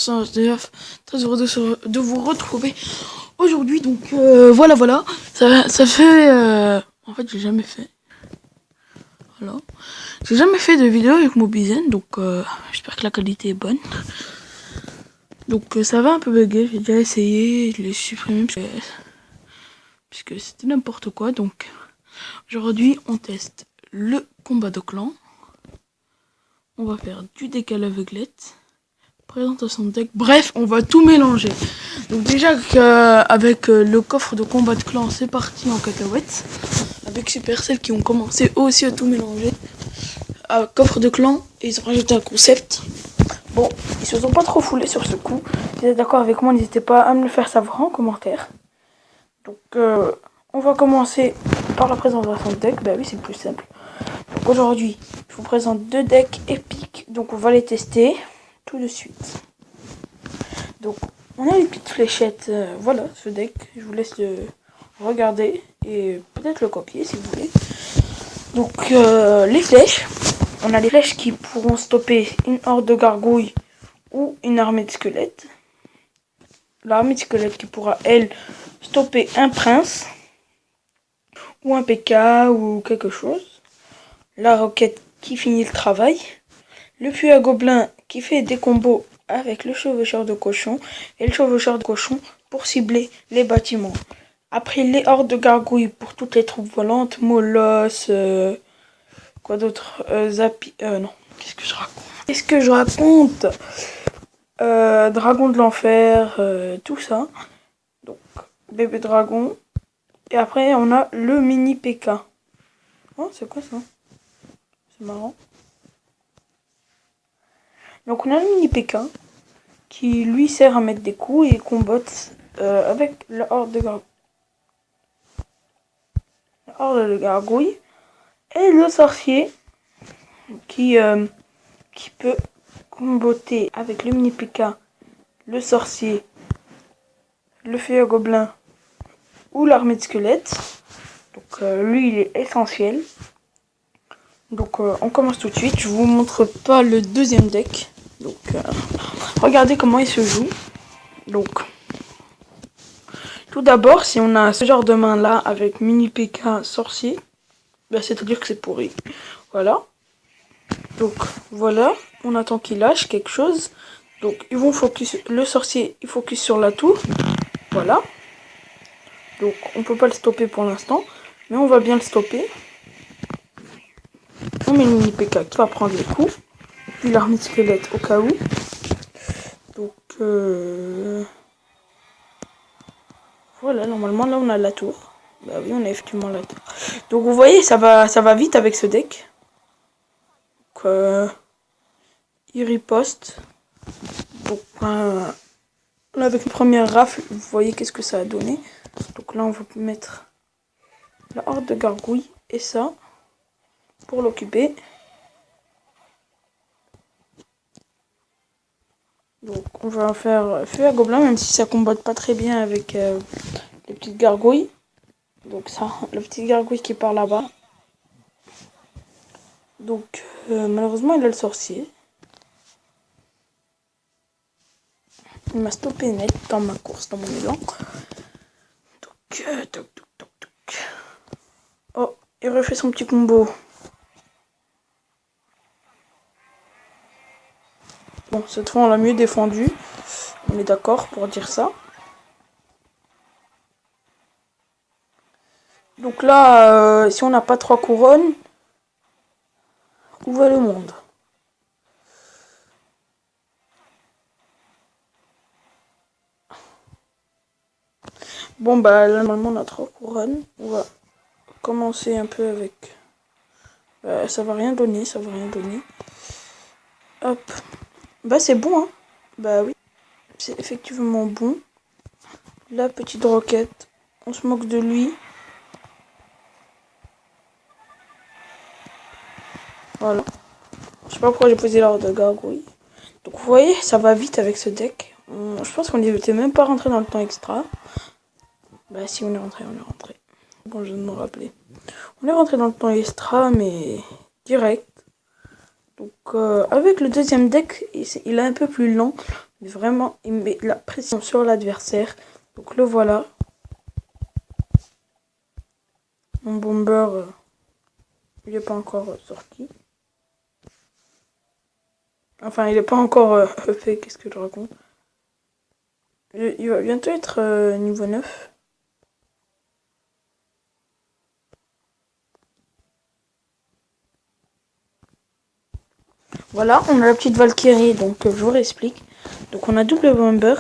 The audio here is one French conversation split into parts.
19 très heureux de vous retrouver aujourd'hui. Donc voilà, ça fait en fait j'ai jamais fait de vidéo avec Mobizen, donc j'espère que la qualité est bonne. Donc ça va un peu bugger, j'ai déjà essayé de les supprimer puisque c'était n'importe quoi. Donc aujourd'hui on teste le combat de clan. On va faire du deck à l'aveuglette, présentation de deck, bref, on va tout mélanger. Donc déjà avec le coffre de combat de clan, c'est parti en cacahuète. Avec Supercell qui ont commencé aussi à tout mélanger. Coffre de clan, et ils ont rajouté un concept. Bon, ils se sont pas trop foulés sur ce coup. Si vous êtes d'accord avec moi, n'hésitez pas à me le faire savoir en commentaire. Donc on va commencer par la présentation de deck. Bah oui, c'est le plus simple. Donc aujourd'hui, je vous présente deux decks épiques. Donc on va les tester tout de suite. Donc on a les petites fléchettes. Voilà ce deck. Je vous laisse le regarder et peut-être le copier si vous voulez. Donc les flèches. On a les flèches qui pourront stopper une horde de gargouilles ou une armée de squelettes. L'armée de squelettes qui pourra, elle, stopper un prince ou un PK ou quelque chose. La roquette qui finit le travail. Le puits à gobelins qui fait des combos avec le chevaucheur de cochon et le chevaucheur de cochon pour cibler les bâtiments. Après les hordes de gargouilles pour toutes les troupes volantes, Moloss, quoi d'autre, Zapi, non, qu'est-ce que je raconte Dragon de l'enfer, tout ça. Donc bébé dragon. Et après on a le mini PK. Oh, c'est quoi ça? C'est marrant. Donc on a le mini PK qui lui sert à mettre des coups et combotte avec la horde de gargouilles. Et le sorcier qui peut combotter avec le mini PK, le sorcier, le feu à gobelins ou l'armée de squelettes. Donc lui il est essentiel. Donc on commence tout de suite. Je vous montre pas le deuxième deck. Donc regardez comment il se joue. Donc tout d'abord, si on a ce genre de main là avec mini PK sorcier, bah, c'est à dire que c'est pourri. Voilà. Donc voilà, on attend qu'il lâche quelque chose. Donc ils vont focus, le sorcier il focus sur la tour. Voilà. Donc on peut pas le stopper pour l'instant, mais on va bien le stopper. On met le mini PK qui va prendre les coups. Puis l'armée de squelette au cas où. Donc voilà, normalement là on a la tour. Bah oui, on a effectivement la tour. Donc vous voyez, ça va vite avec ce deck. Donc il riposte. Donc là avec une première rafle, vous voyez qu'est-ce que ça a donné. Donc là on va mettre la horde de gargouilles et ça pour l'occuper. Donc on va faire feu à gobelin, même si ça combatte pas très bien avec les petites gargouilles. Donc ça, le petit gargouille qui part là-bas. Donc malheureusement il a le sorcier. Il m'a stoppé net dans ma course, dans mon élan. Donc toc. Oh, il refait son petit combo. Bon, cette fois on l'a mieux défendu. On est d'accord pour dire ça. Donc là, si on n'a pas 3 couronnes, où va le monde? Bon bah là normalement on a 3 couronnes. On va commencer un peu avec... ça va rien donner. Hop. Bah c'est bon hein. Bah oui. C'est effectivement bon. La petite roquette. On se moque de lui. Voilà. Je sais pas pourquoi j'ai posé l'ordre de gargouille. Donc vous voyez, ça va vite avec ce deck. Je pense qu'on n'était même pas rentré dans le temps extra. Bah si on est rentré. Bon, je viens de me rappeler. On est rentré dans le temps extra, mais direct. Donc avec le deuxième deck, il est un peu plus lent. Mais vraiment, il met la pression sur l'adversaire. Donc le voilà. Mon bomber, il n'est pas encore sorti. Enfin, il n'est pas encore fait, qu'est-ce que je raconte. Il va bientôt être niveau 9. Voilà, on a la petite Valkyrie, donc je vous réexplique. Donc on a double bomber.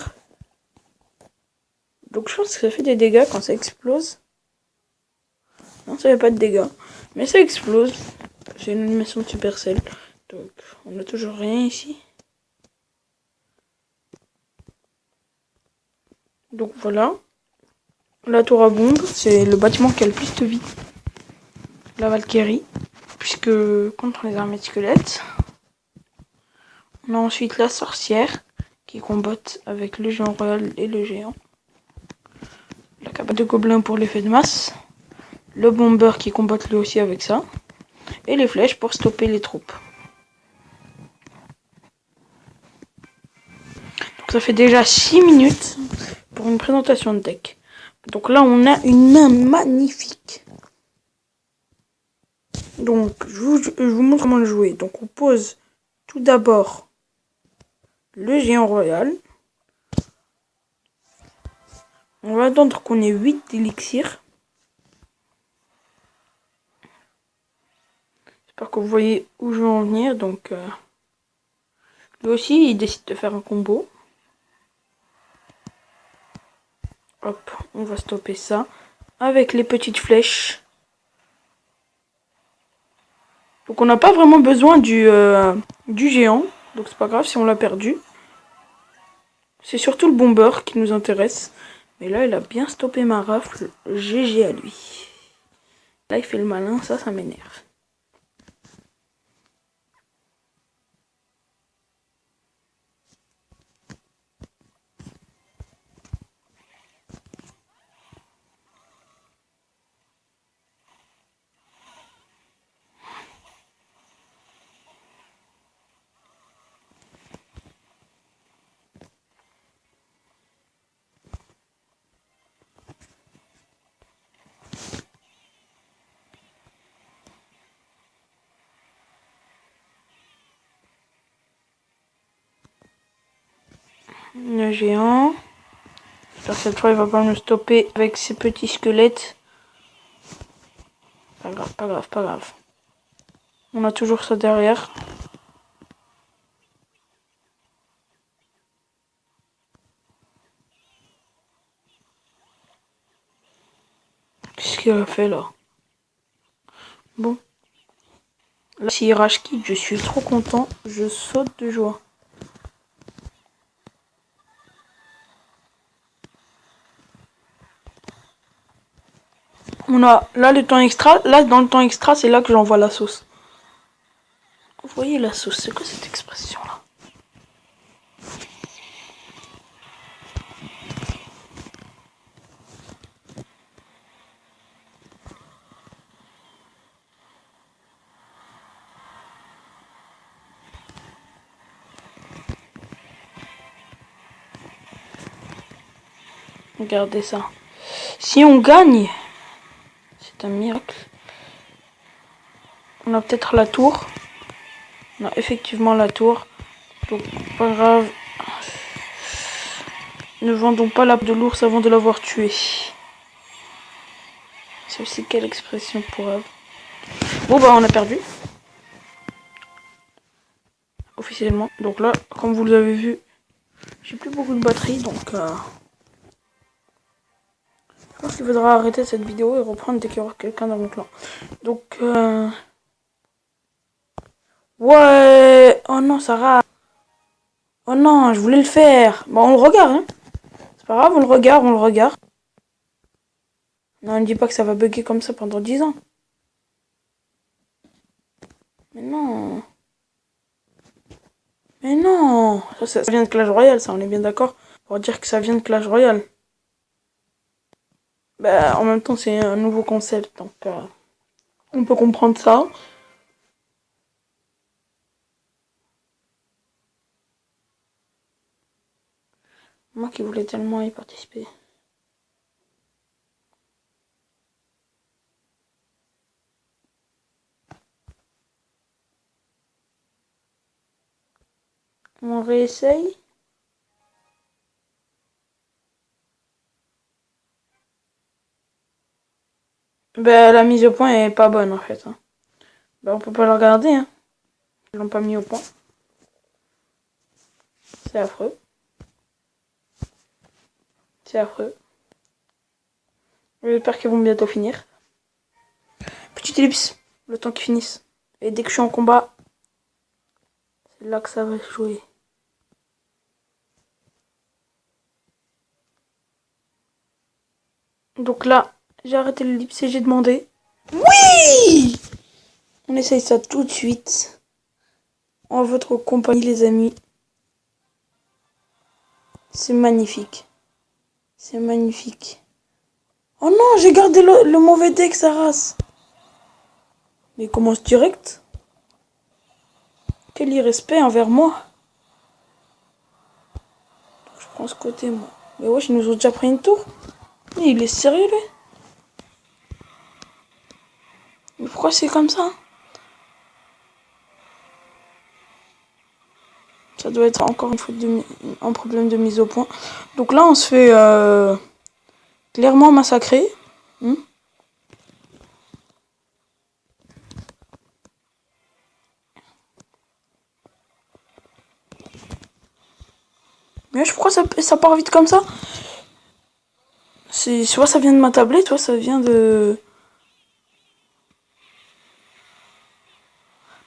Donc je pense que ça fait des dégâts quand ça explose. Non, ça fait pas de dégâts. Mais ça explose. C'est une animation de Supercell. Donc on n'a toujours rien ici. Donc voilà. La tour à bombe, c'est le bâtiment qui a le plus de vie. La Valkyrie. Puisque contre les armées de squelettes. On a ensuite la sorcière qui combatte avec le géant royal et le géant. La cabane de gobelins pour l'effet de masse. Le bomber qui combat lui aussi avec ça. Et les flèches pour stopper les troupes. Donc ça fait déjà 6 minutes pour une présentation de deck. Donc là on a une main magnifique. Donc je vous montre comment le jouer. Donc on pose tout d'abord le géant royal. On va attendre qu'on ait 8 d'élixir. J'espère que vous voyez où je veux en venir. Donc lui aussi il décide de faire un combo. Hop, on va stopper ça. Avec les petites flèches. Donc on n'a pas vraiment besoin du géant. Donc c'est pas grave si on l'a perdu. C'est surtout le bomber qui nous intéresse. Mais là il a bien stoppé ma rafle. GG à lui. Là il fait le malin, ça m'énerve. Le géant. J'espère que cette fois il va pas me stopper avec ses petits squelettes. Pas grave, pas grave, pas grave. On a toujours ça derrière. Qu'est-ce qu'il a fait là? Bon. Là, si Rage Kid, je suis trop content. Je saute de joie. On a là le temps extra. Là, dans le temps extra, c'est là que j'envoie la sauce. Vous voyez la sauce, c'est quoi cette expression là? Regardez ça. Si on gagne, c'est un miracle. On a peut-être la tour. On a effectivement la tour. Donc, pas grave. Ne vendons pas l'âme de l'ours avant de l'avoir tué. C'est aussi quelle expression pour eux. Bon bah on a perdu. Officiellement. Donc là, comme vous l'avez vu, j'ai plus beaucoup de batterie. Donc je pense qu'il faudra arrêter cette vidéo et reprendre dès qu'il y aura quelqu'un dans mon clan. Donc ouais. Oh non, Sarah. Oh non, je voulais le faire. Bon, on le regarde, hein. C'est pas grave, on le regarde, on le regarde. Non, ne dis pas que ça va bugger comme ça pendant 10 ans. Mais non. Mais non. Ça vient de Clash Royale, ça, on est bien d'accord pour dire que ça vient de Clash Royale. Bah, en même temps, c'est un nouveau concept, donc on peut comprendre ça. Moi qui voulais tellement y participer. On réessaye. Ben, la mise au point est pas bonne en fait. Hein. Ben, on peut pas la regarder. Hein. Ils l'ont pas mis au point. C'est affreux. C'est affreux. J'espère qu'ils vont bientôt finir. Petite ellipse. Le temps qu'ils finissent. Et dès que je suis en combat, c'est là que ça va jouer. Donc là, j'ai arrêté l'ellipse et j'ai demandé. Oui! On essaye ça tout de suite. En votre compagnie, les amis. C'est magnifique. C'est magnifique. Oh non, j'ai gardé le mauvais deck, sa race. Mais il commence direct. Quel irrespect envers moi. Je prends ce côté, moi. Mais wesh, ils nous ont déjà pris une tour. Mais il est sérieux, lui. Mais pourquoi c'est comme ça? Ça doit être encore un problème de mise au point. Donc là, on se fait clairement massacrer. Mais je crois que ça part vite comme ça. Soit ça vient de ma tablette, soit ça vient de...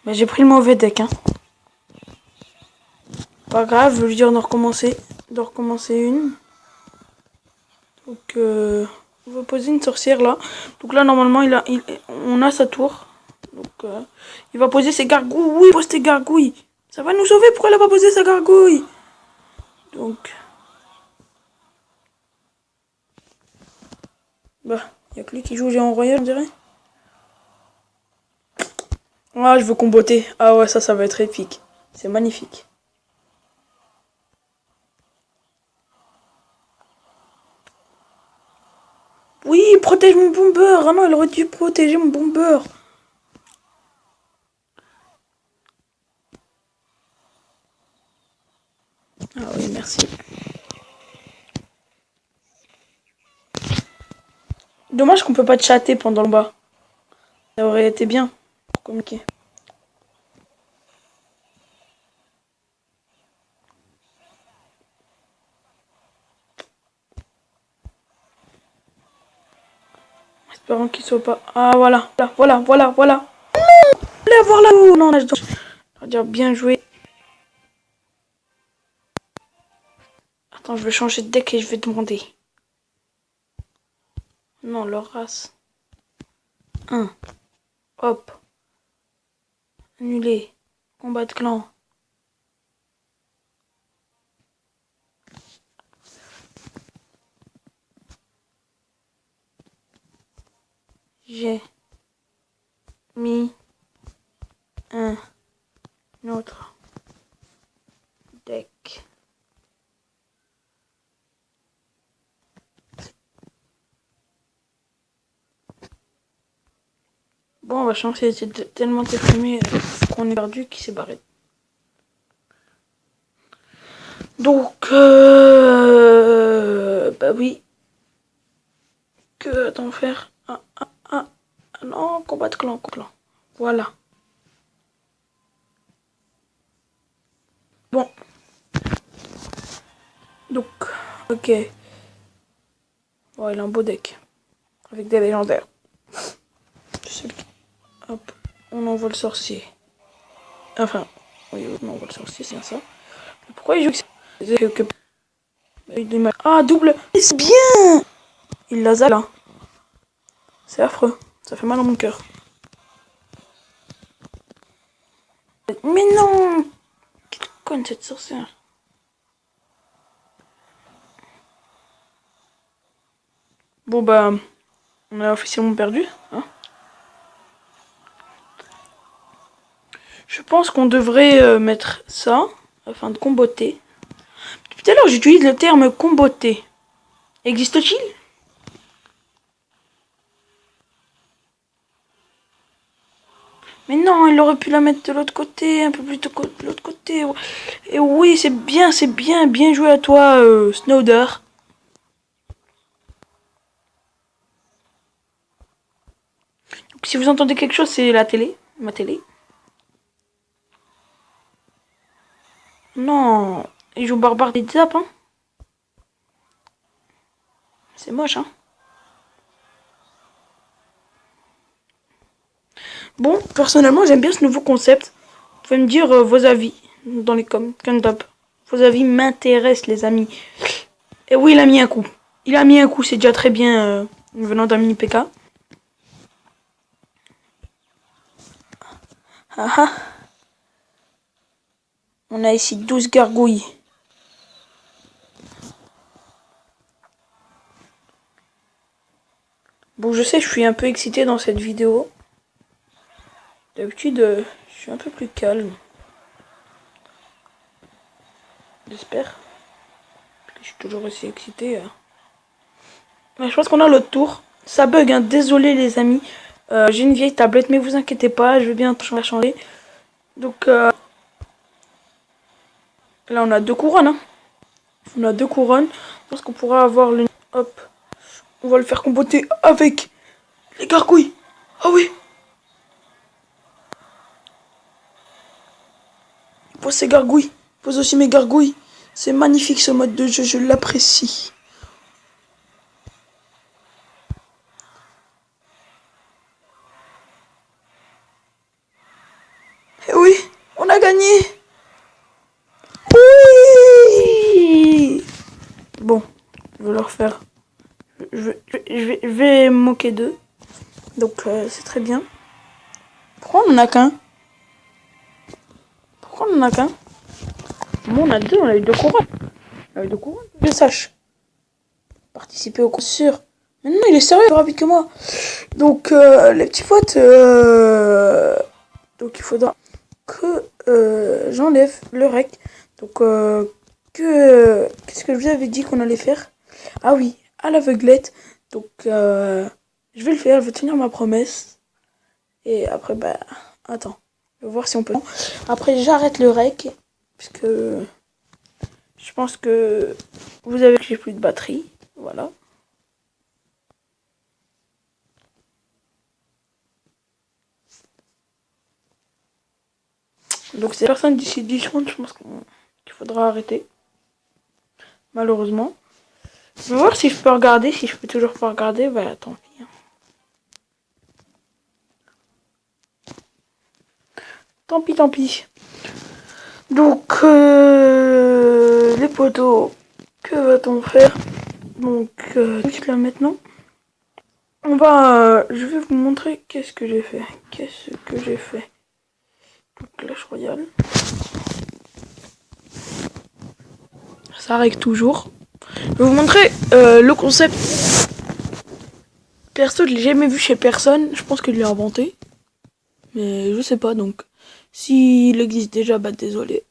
Mais j'ai pris le mauvais deck, hein. Pas grave, je veux lui dire de recommencer une. Donc, on va poser une sorcière là. Donc là, normalement, on a sa tour. Donc, il va poser ses gargouilles. Oui, pose tes gargouilles. Ça va nous sauver. Pourquoi elle a pas posé sa gargouille? Donc, bah, il y a que lui qui joue géant royal, on dirait. Ah, je veux comboter. Ah ouais, ça va être épique. C'est magnifique. Oui, protège mon bomber. Ah non, elle aurait dû protéger mon bomber. Ah oui, merci. Dommage qu'on peut pas chatter pendant le bas. Ça aurait été bien pour communiquer. Espérons qu'il soit pas... Ah voilà, là, voilà. Allez, avoir là-haut. Non, là, je dois dire bien joué. Attends, je vais changer de deck et je vais demander. Non, leur race. 1. Hop. Annulé. Combat de clan. J'ai mis un autre deck. Bon, on va changer. C'est tellement déprimé qu'on est perdu qu'il s'est barré. Donc, bah oui. Que va-t-on faire? Non, combat de clan. Voilà. Bon. Donc, ok. Oh, il a un beau deck. Avec des légendaires. Hop. On envoie le sorcier. Enfin, oui, on envoie le sorcier, c'est bien ça. Mais pourquoi il joue que... Ah, double. C'est bien. Il l'a là. C'est affreux. Ça fait mal à mon cœur. Mais non. Quelle conne cette sorcière. Bon bah, on a officiellement perdu. Hein. Je pense qu'on devrait mettre ça afin de comboter. Tout à l'heure, j'utilise le terme comboter. Existe-t-il? Mais non, il aurait pu la mettre de l'autre côté, un peu plus de l'autre côté. Et oui, c'est bien joué à toi, Snowder. Donc, si vous entendez quelque chose, c'est la télé, ma télé. Non, il joue Barbare des Zap, hein. C'est moche, hein. Bon, personnellement, j'aime bien ce nouveau concept. Vous pouvez me dire vos avis dans les commentaires. Vos avis m'intéressent, les amis. Et oui, il a mis un coup. Il a mis un coup, c'est déjà très bien venant d'un mini PK. Ah ah. On a ici 12 gargouilles. Bon, je sais, je suis un peu excité dans cette vidéo. D'habitude, je suis un peu plus calme. J'espère. Parce que je suis toujours aussi excité. Mais je pense qu'on a l'autre tour. Ça bug, hein. Désolé les amis. J'ai une vieille tablette, mais vous inquiétez pas, je vais bien la changer. Donc là, on a 2 couronnes. Hein. On a 2 couronnes. Je pense qu'on pourra avoir le... Hop. On va le faire comboter avec les gargouilles. Ah oui. Pose ces gargouilles. Pose aussi mes gargouilles. C'est magnifique ce mode de jeu, je l'apprécie. Et oui, on a gagné. Oui. Bon, je vais le refaire. Je vais me moquer d'eux. Donc c'est très bien. Pourquoi on en a qu'un? Pourquoi on en a qu'un? Bon, on a 2, on a eu 2 couronnes. On a eu 2 couronnes, que je sache. Participer au cours sûr. Mais non, il est sérieux, plus rapide que moi. Donc les petits potes, donc il faudra que j'enlève le rec. Donc qu'est-ce que je vous avais dit qu'on allait faire? Ah oui, à l'aveuglette. Donc je vais le faire, je vais tenir ma promesse. Et après, bah, attends, je vais voir si on peut. Après, j'arrête le rec, puisque je pense que vous avez que j'ai plus de batterie. Voilà. Donc c'est personne d'ici 10 secondes, je pense qu'il faudra arrêter. Malheureusement. Je vais voir si je peux regarder. Si je peux toujours pas regarder, bah tant pis. Tant pis, tant pis. Donc les poteaux, que va-t-on faire? Donc là maintenant, on va, je vais vous montrer qu'est-ce que j'ai fait. Qu'est-ce que j'ai fait? Donc Clash Royale. Ça règle toujours. Je vais vous montrer le concept. Perso, je l'ai jamais vu chez personne. Je pense qu'il l'a inventé. Mais je sais pas, donc s'il existe déjà, bah désolé.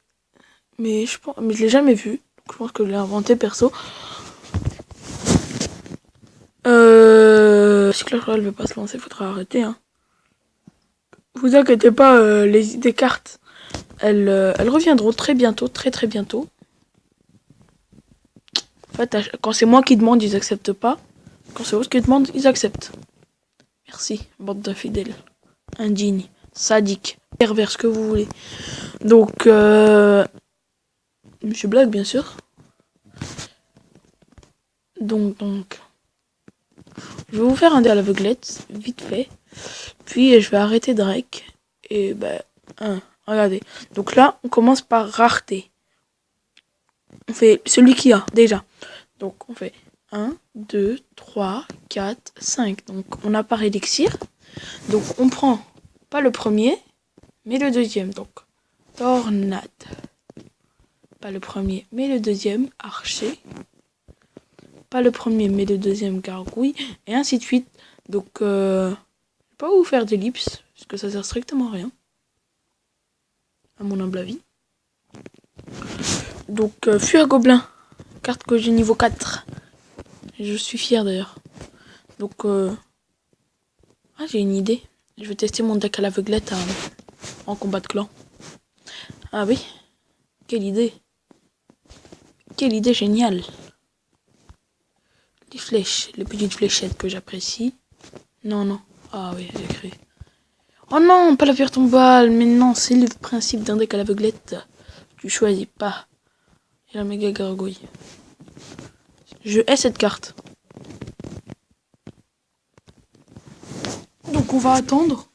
Mais je l'ai jamais vu. Donc, je pense que je l'ai inventé perso. Si Clash Royale veut pas se lancer, faudra arrêter. Hein. Vous inquiétez pas, les idées cartes, elles reviendront très bientôt, très bientôt. En fait, quand c'est moi qui demande, ils acceptent pas. Quand c'est eux qui demandent, ils acceptent. Merci, bande d'infidèles. Indignes, sadiques, pervers, ce que vous voulez. Donc, Monsieur Black, bien sûr. Donc, je vais vous faire un dé à l'aveuglette, vite fait. Puis, je vais arrêter Drake. Et, ben, regardez. Donc là, on commence par rareté. On fait celui qui a, déjà. Donc, on fait 1, 2, 3, 4, 5. Donc, on n'a pas élixir. Donc, on prend pas le premier, mais le deuxième. Donc, tornade. Pas le premier, mais le deuxième, archer. Pas le premier, mais le deuxième, gargouille. Et ainsi de suite. Donc, je vais pas vous faire d'ellipse, parce que ça sert strictement à rien. À mon humble avis. Donc, fuir gobelin. Carte que j'ai niveau 4. Je suis fier d'ailleurs. Donc, ah, j'ai une idée. Je vais tester mon deck à l'aveuglette en combat de clan. Ah oui, quelle idée. Quelle idée géniale. Les flèches, les petites fléchettes que j'apprécie. Non, non. Ah oui, j'ai cru. Oh non, pas la pierre tombale. Mais non, c'est le principe d'un deck à l'aveuglette. Tu choisis pas. Et la méga gargouille. Je hais cette carte. Donc on va attendre.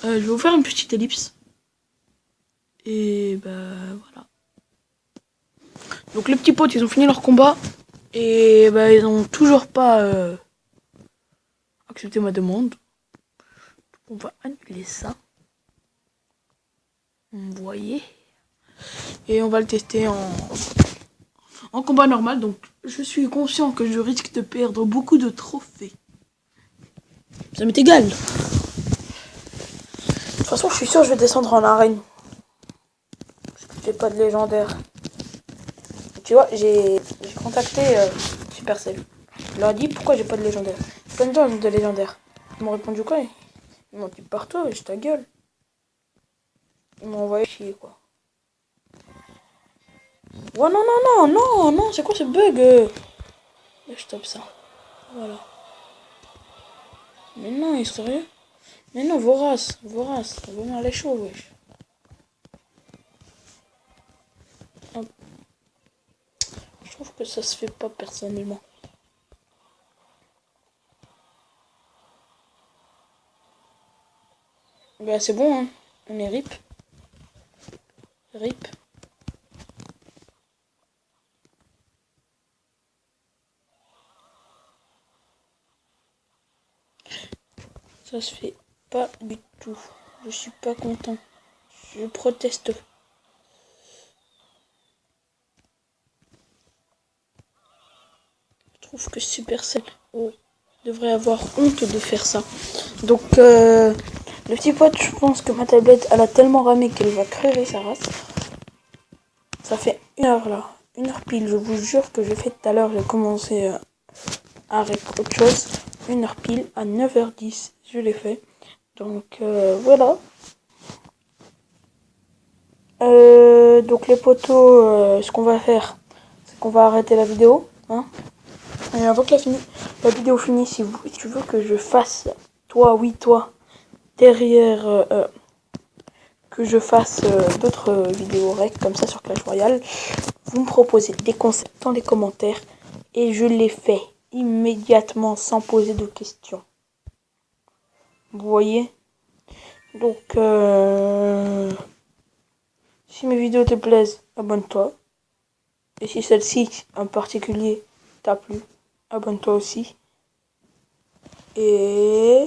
Je vais vous faire une petite ellipse. Et bah voilà. Donc les petits potes, ils ont fini leur combat. Et bah ils ont toujours pas accepté ma demande. Donc, on va annuler ça. Vous voyez. Et on va le tester en combat normal. Donc je suis conscient que je risque de perdre beaucoup de trophées. Ça m'est égal. De toute façon, je suis sûr que je vais descendre en arène. Parce que j'ai pas de légendaire. Tu vois, j'ai contacté Supercell. Je leur ai dit pourquoi j'ai pas de légendaire. Plein de gens ont de légendaire. Ils m'ont répondu quoi? Ils m'ont dit partout, wesh ta gueule. Ils m'ont envoyé chier quoi. Ouais non non non non non, c'est quoi ce bug? Je tape ça. Voilà. Mais non, il est sérieux? Mais non, vorace, vraiment les chaud wesh. Hop. Je trouve que ça se fait pas personnellement. Bah c'est bon hein. On est rip. Rip. Ça se fait pas du tout. Je suis pas content. Je proteste. Je trouve que Supercell devrait avoir honte de faire ça. Donc le petit pote, je pense que ma tablette elle a tellement ramé qu'elle va crever sa race. Ça fait 1 heure là. 1 heure pile. Je vous jure que j'ai fait tout à l'heure. J'ai commencé avec autre chose. 1 heure pile à 9h10. Je l'ai fait. Donc voilà. Donc les potos, ce qu'on va faire, c'est qu'on va arrêter la vidéo. Hein. Et avant que la vidéo finisse, si tu veux que je fasse, toi, derrière, que je fasse d'autres vidéos rec comme ça sur Clash Royale, vous me proposez des concepts dans les commentaires et je les fais immédiatement sans poser de questions. Vous voyez? Donc, si mes vidéos te plaisent, abonne-toi. Et si celle-ci en particulier t'a plu, abonne-toi aussi. Et